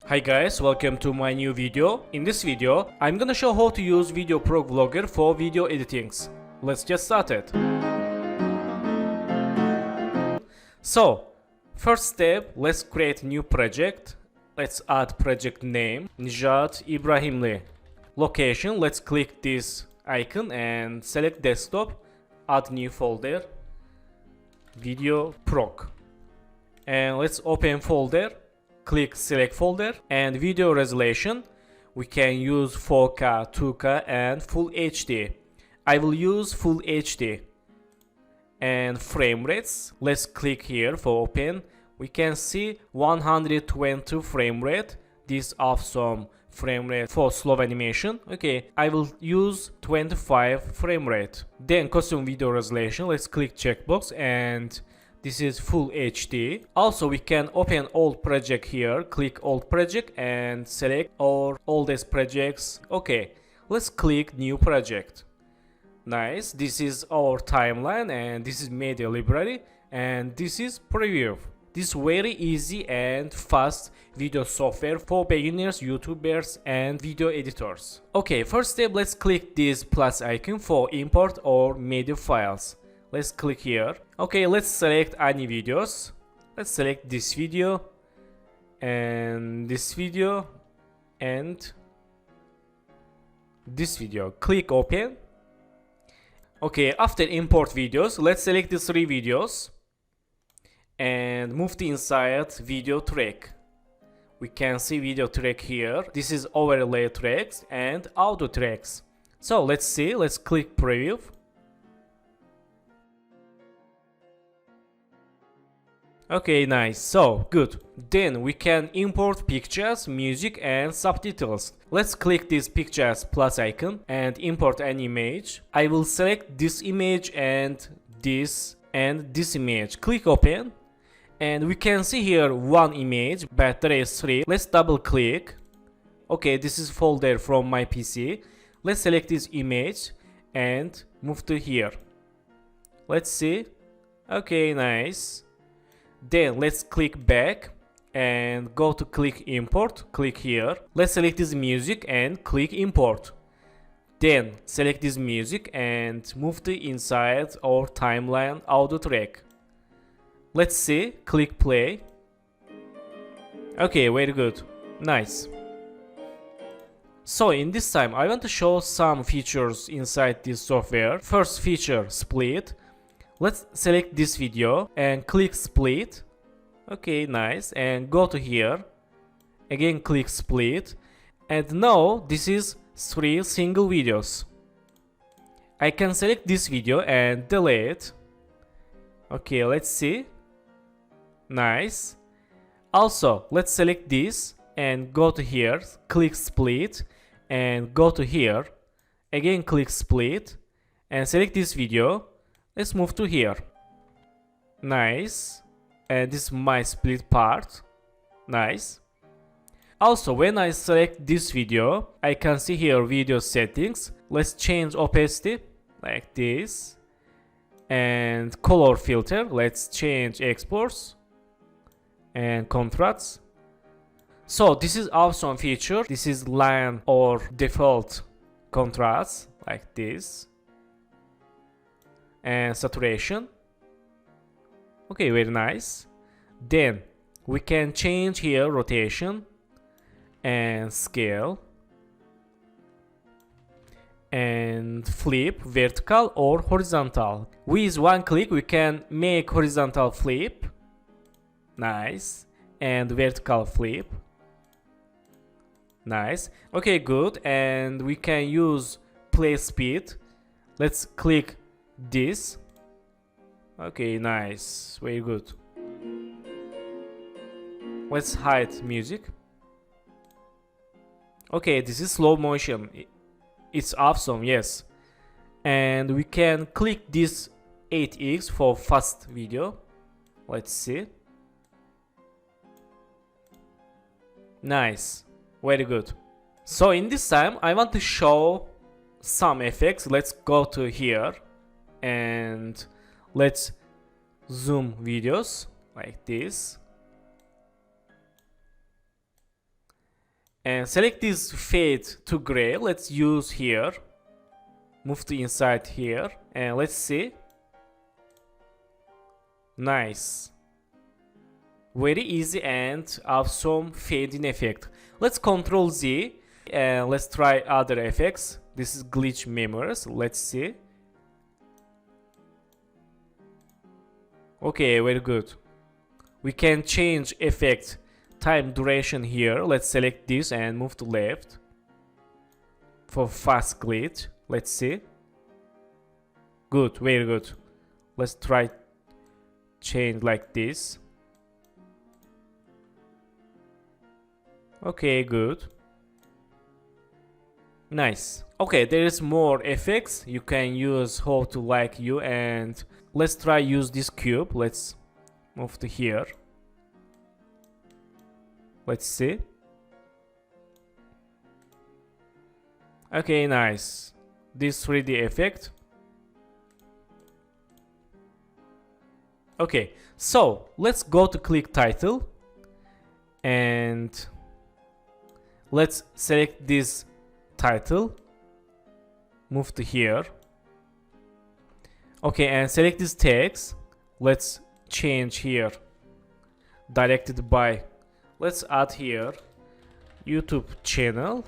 Hi guys, welcome to my new video. In this video, I'm gonna show how to use Videoproc Vlogger for video editings. Let's get started. So, first step, let's create new project. Let's add project name, Nijat Ibrahimli. Location, let's click this icon and select desktop, add new folder, Videoproc. And let's open folder. Click select folder and video resolution. We can use 4K, 2K and Full HD. I will use Full HD. And frame rates. Let's click here for open. We can see 120 frame rate. This awesome frame rate for slow animation. Okay, I will use 25 frame rate. Then custom video resolution. Let's click checkbox and this is Full HD. Also, we can open old project here. Click old project and select our oldest projects. Okay, let's click new project. Nice. This is our timeline and this is media library and this is preview. This very easy and fast video software for beginners, YouTubers and video editors. Okay, first step, let's click this plus icon for import or media files. Let's click here. Okay, let's select any videos. Let's select this video and this video and this video. Click open. Okay, after import videos, let's select the 3 videos and move to inside video track. We can see video track here. This is overlay tracks and audio tracks. So let's see, let's click preview. Okay, nice. So, good. Then we can import pictures, music and subtitles. Let's click this pictures plus icon and import an image. I will select this image and this image. Click open. And we can see here one image, but there is 3. Let's double click. Okay, this is folder from my PC. Let's select this image and move to here. Let's see. Okay, nice. Then let's click back and go to click import. Click here. Let's select this music and click import. Then select this music and move to inside our timeline audio track. Let's see. Click play. Okay, very good. Nice. So in this time I want to show some features inside this software. First feature, split. Let's select this video and click split. Okay, nice. And go to here. Again, click split. And now this is 3 single videos. I can select this video and delete. Okay, let's see. Nice. Also, let's select this and go to here. Click split and go to here. Again, click split and select this video. Let's move to here. Nice. And this is my split part. Nice. Also, when I select this video, I can see here video settings. Let's change opacity like this. And color filter. Let's change exports and contrasts. So this is awesome feature. This is line or default contrast like this. And saturation. Okay, very nice. Then we can change here rotation and scale and flip vertical or horizontal. With one click we can make horizontal flip. Nice. And vertical flip. Nice. Okay, good. And we can use play speed. Let's click this. Okay, nice. Very good. Let's hide music. Okay, this is slow motion. It's awesome, yes. And we can click this 8x for fast video. Let's see. Nice. Very good. So in this time I want to show some effects. Let's go to here and let's zoom videos like this. And select this fade to gray. Let's use here. Move to inside here and let's see. Nice. Very easy and awesome fading effect. Let's Ctrl Z and let's try other effects. This is glitch memories. Let's see. Okay, very good. We can change effect time duration here. Let's select this and move to left for fast glitch. Let's see. Good, very good. Let's try change like this. Okay, good. Nice. Okay, there is more effects you can use how to like you, and let's try use this cube. Let's move to here. Let's see. Okay, nice. This 3D effect. Okay, so let's go to click title and let's select this title, move to here. Okay, and select this text. Let's change here directed by, let's add here YouTube channel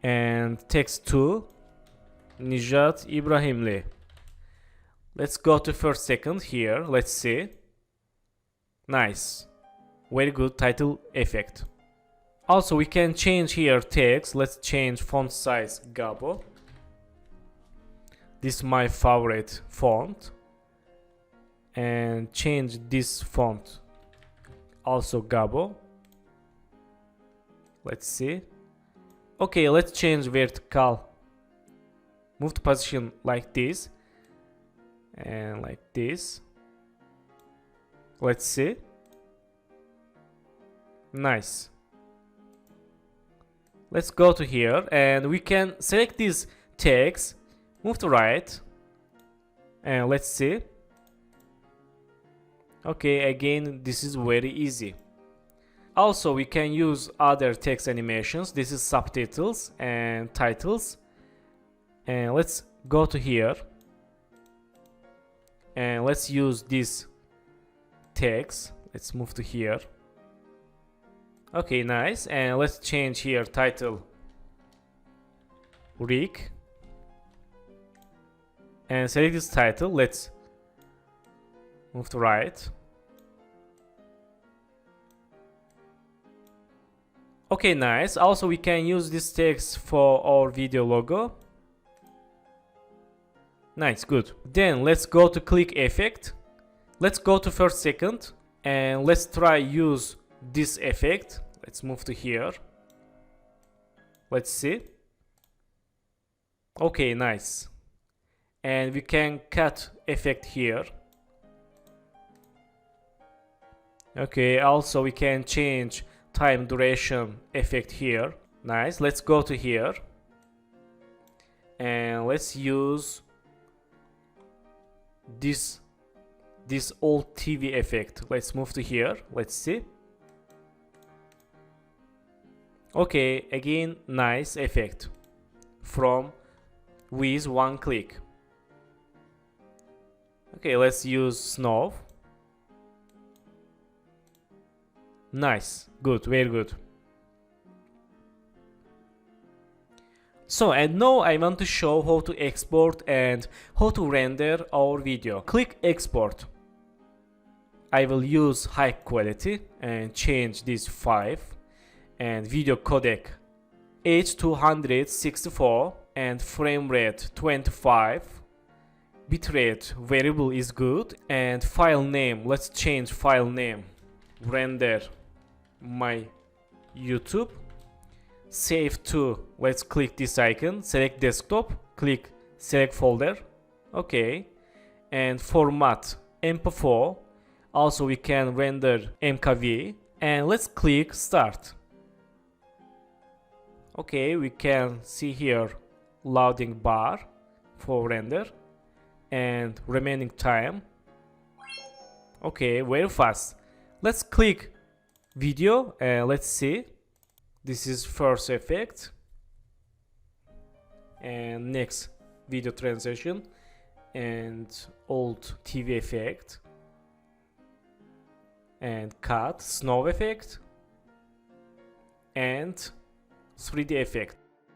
and text to Nijat Ibrahimli. Let's go to first second here. Let's see. Nice. Very good title effect. Also, we can change here text. Let's change font size Gabo. This is my favorite font. And change this font. Also Gabo. Let's see. Okay, let's change vertical. Move to position like this. And like this. Let's see. Nice. Let's go to here and we can select this text, move to right, and let's see. Okay, again, this is very easy. Also, we can use other text animations. This is subtitles and titles. And let's go to here. And let's use this text. Let's move to here. Okay, nice. And let's change here title DUIK. And select this title. Let's move to right. Okay, nice. Also, we can use this text for our video logo. Nice, good. Then let's go to click effect. Let's go to first second and let's try use this effect. Let's move to here. Let's see. Okay, nice. And we can cut effect here. Okay, also we can change time duration effect here. Nice. Let's go to here. And let's use this old TV effect. Let's move to here. Let's see. Okay, again, nice effect from with one click. Okay, let's use snow. Nice, good, very good. So, and now I want to show how to export and how to render our video. Click export. I will use high quality and change this 5 and video codec H264 and frame rate 25. Bitrate variable is good and file name, let's change file name. Render my YouTube. Save to, let's click this icon, select desktop, click select folder. Okay, and format MP4. Also we can render MKV and let's click start. Okay, we can see here loading bar for render and remaining time. Okay, very fast. Let's click video. Let's see. This is first effect. And next, video transition and old TV effect. And cut, snow effect. And 3D effect.